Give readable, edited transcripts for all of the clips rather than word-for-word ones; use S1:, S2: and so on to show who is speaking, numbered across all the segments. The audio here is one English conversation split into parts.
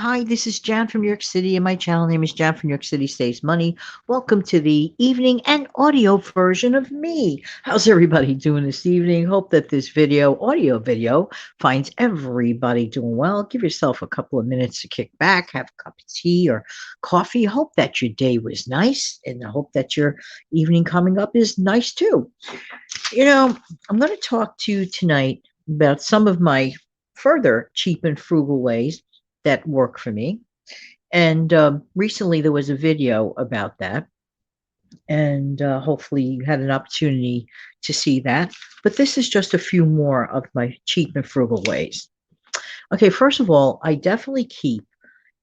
S1: Hi, this is Jan from New York City, and my channel name is Jan from New York City Saves Money. Welcome to the evening and audio version of me. How's everybody doing this evening? Hope that this audio video, finds everybody doing well. Give yourself a couple of minutes to kick back, have a cup of tea or coffee. Hope that your day was nice, and I hope that your evening coming up is nice too. I'm going to talk to you tonight about some of my further cheap and frugal ways that work for me. And recently there was a video about that. And hopefully you had an opportunity to see that. But this is just a few more of my cheap and frugal ways. Okay, first of all, I definitely keep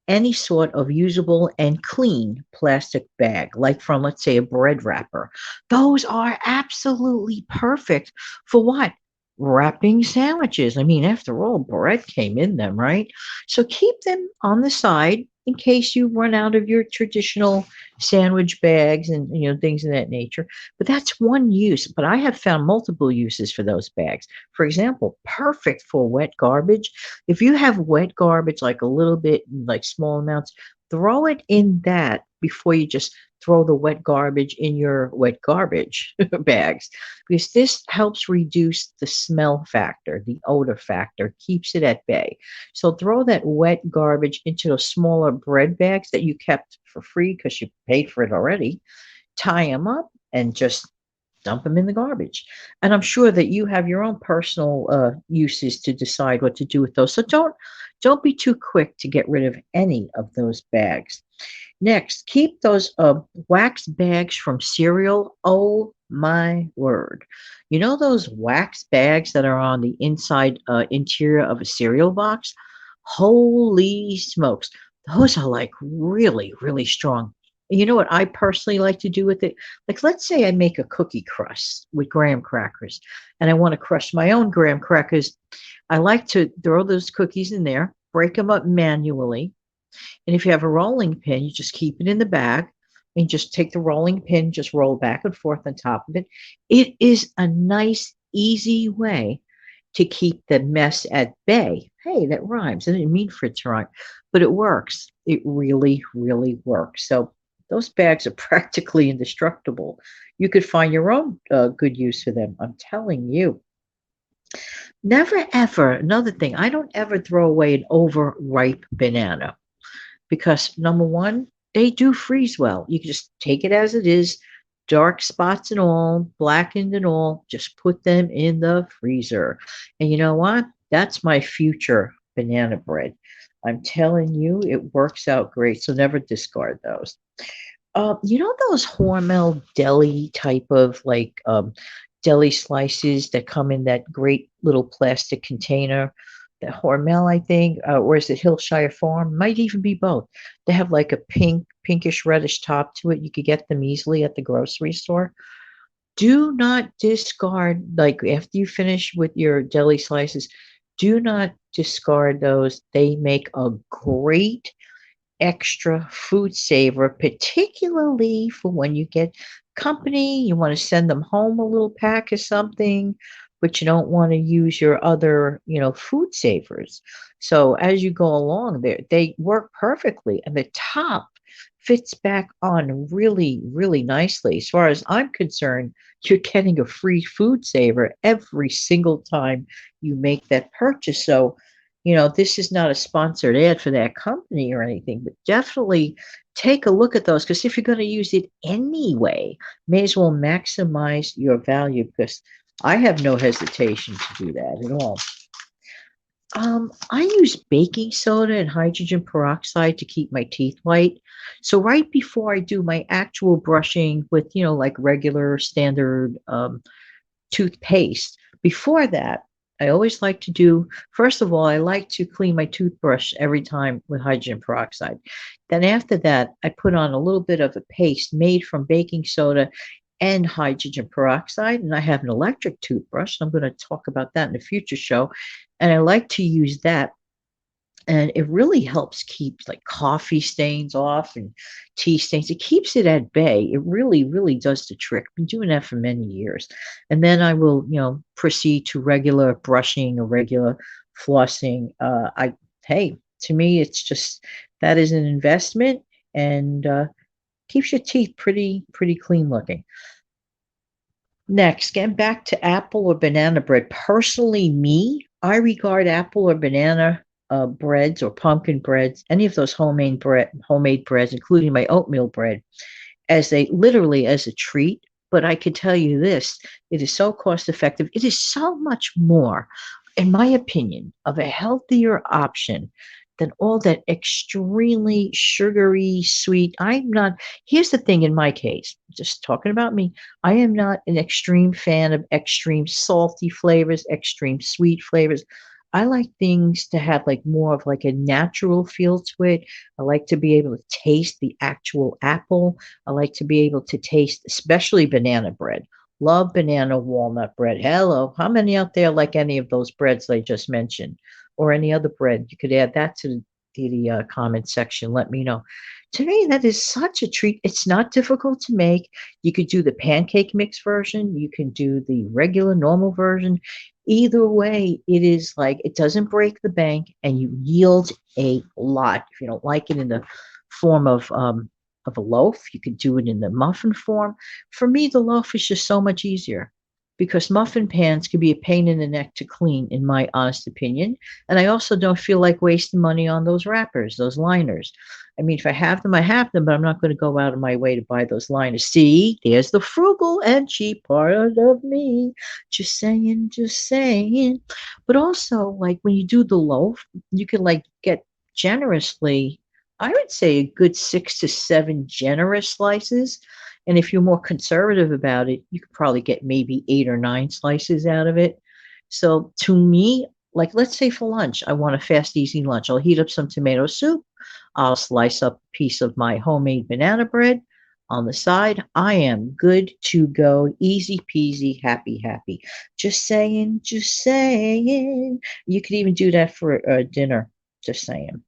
S1: any sort of usable and clean plastic bag, like from, let's say, a bread wrapper. Those are absolutely perfect for what? Wrapping sandwiches. I mean, after all, bread came in them, right? So keep them on the side in case you run out of your traditional sandwich bags and things of that nature. But that's one use. But I have found multiple uses for those bags. For example, perfect for wet garbage. If you have wet garbage, like a little bit, like small amounts, throw it in that before you just throw the wet garbage in your wet garbage bags, because this helps reduce the smell factor, the odor factor, keeps it at bay. So throw that wet garbage into those smaller bread bags that you kept for free because you paid for it already. Tie them up and just dump them in the garbage. And I'm sure that you have your own personal uses to decide what to do with those. So don't be too quick to get rid of any of those bags. Next, keep those wax bags from cereal. Oh my word. You know those wax bags that are on the inside interior of a cereal box? Holy smokes. Those are like really, really strong. You know what I personally like to do with it? Like, let's say I make a cookie crust with graham crackers and I want to crush my own graham crackers. I like to throw those cookies in there, break them up manually, and if you have a rolling pin, you just keep it in the bag and just take the rolling pin, just roll back and forth on top of it. It is a nice, easy way to keep the mess at bay. Hey, that rhymes. I didn't mean for it to rhyme, but it works. It really, really works. So those bags are practically indestructible. You could find your own good use for them. I'm telling you. Never ever, another thing, I don't ever throw away an overripe banana because number one, they do freeze well. You can just take it as it is, dark spots and all, blackened and all, just put them in the freezer. And you know what? That's my future banana bread. I'm telling you, it works out great. So never discard those. You know those Hormel deli type of deli slices that come in that great little plastic container? The Hormel, I think, or is it Hillshire Farm? Might even be both. They have like a pinkish reddish top to it. You could get them easily at the grocery store. Do not discard, like after you finish with your deli slices, do not discard those. They make a great extra food saver, particularly for when you get company, you want to send them home a little pack of something, but you don't want to use your other, food savers. So as you go along, they work perfectly, and the top fits back on really, really nicely. As far as I'm concerned, you're getting a free food saver every single time you make that purchase. So this is not a sponsored ad for that company or anything, but definitely take a look at those, because if you're going to use it anyway, may as well maximize your value, because I have no hesitation to do that at all. I use baking soda and hydrogen peroxide to keep my teeth white. So right before I do my actual brushing with, like regular standard toothpaste, before that, I always like to do, first of all, I like to clean my toothbrush every time with hydrogen peroxide. Then after that, I put on a little bit of a paste made from baking soda and hydrogen peroxide. And I have an electric toothbrush. I'm going to talk about that in a future show. And I like to use that, and it really helps keep like coffee stains off and tea stains. It keeps it at bay. It really, really does the trick. Been doing that for many years. And then I will, proceed to regular brushing or regular flossing. Hey, To me, it's just that is an investment and keeps your teeth pretty clean looking. Next, getting back to apple or banana bread. Personally, me, I regard apple or banana breads or pumpkin breads, any of those homemade breads, including my oatmeal bread, as a literally as a treat. But I can tell you this, it is so cost effective. It is so much more, in my opinion, of a healthier option than all that extremely sugary sweet. I'm not, here's the thing in my case, just talking about me, I am not an extreme fan of extreme salty flavors, extreme sweet flavors. I like things to have like more of like a natural feel to it. I like to be able to taste the actual apple. I like to be able to taste, especially banana bread. Love banana walnut bread. Hello. How many out there like any of those breads I just mentioned? Or any other bread? You could add that to the comment section. Let me know. To me, that is such a treat. It's not difficult to make. You could do the pancake mix version. You can do the regular, normal version. Either way, it is like it doesn't break the bank, and you yield a lot. If you don't like it in the form of a loaf, you could do it in the muffin form. For me, the loaf is just so much easier because muffin pans can be a pain in the neck to clean, in my honest opinion. And I also don't feel like wasting money on those wrappers, those liners. I mean, if I have them, I have them, but I'm not going to go out of my way to buy those liners. See, there's the frugal and cheap part of me. Just saying, just saying. But also, like when you do the loaf, you can like get generously, I would say a good 6 to 7 generous slices. And if you're more conservative about it, you could probably get maybe 8 or 9 slices out of it. So to me, like let's say for lunch, I want a fast, easy lunch. I'll heat up some tomato soup. I'll slice up a piece of my homemade banana bread on the side. I am good to go. Easy peasy, happy, happy. Just saying, just saying. You could even do that for dinner. Just saying.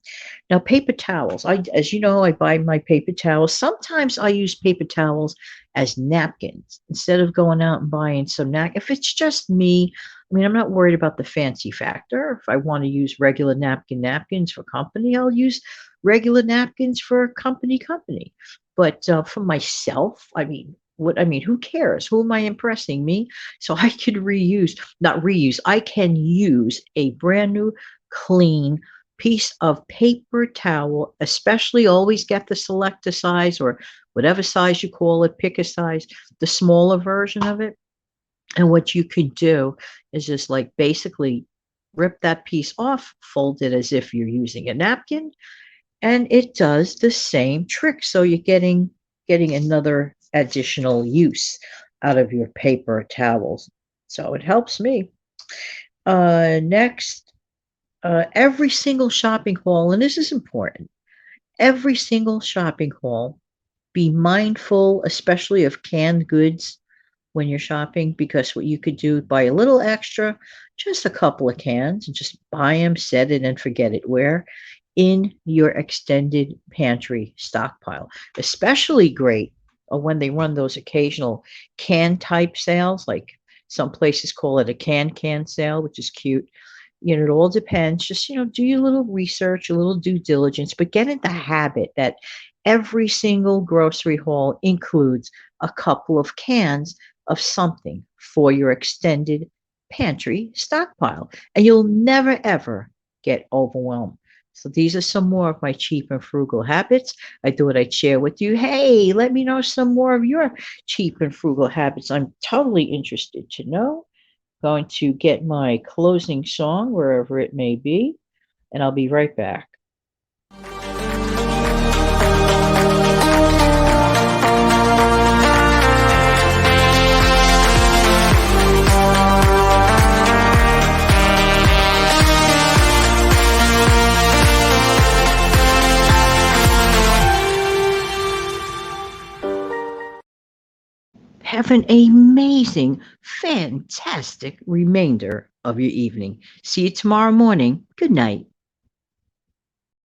S1: Now, paper towels. As you know, I buy my paper towels. Sometimes I use paper towels as napkins instead of going out and buying some If it's just me, I mean, I'm not worried about the fancy factor. If I want to use regular napkins for company, I'll use regular napkins for company. But for myself, I mean, what I mean, who cares? Who am I impressing? Me? So I could not reuse. I can use a brand new, clean piece of paper towel, especially always get the selector size or whatever size you call it, pick a size, the smaller version of it. And what you could do is just like basically rip that piece off, fold it as if you're using a napkin, and it does the same trick. So you're getting another additional use out of your paper towels. So it helps me. Next, every single shopping haul, and this is important, every single shopping haul, be mindful, especially of canned goods when you're shopping, because what you could do, buy a little extra, just a couple of cans, and just buy them, set it, and forget it. Where? In your extended pantry stockpile. Especially great when they run those occasional can type sales, like some places call it a can sale, which is cute. It all depends. Just, do your little research, a little due diligence, but get in the habit that every single grocery haul includes a couple of cans of something for your extended pantry stockpile, and you'll never ever get overwhelmed. So these are some more of my cheap and frugal habits. I thought I'd share with you. Hey, let me know some more of your cheap and frugal habits. I'm totally interested to know. Going to get my closing song wherever it may be, and I'll be right back. Have an amazing, fantastic remainder of your evening. See you tomorrow morning. Good night.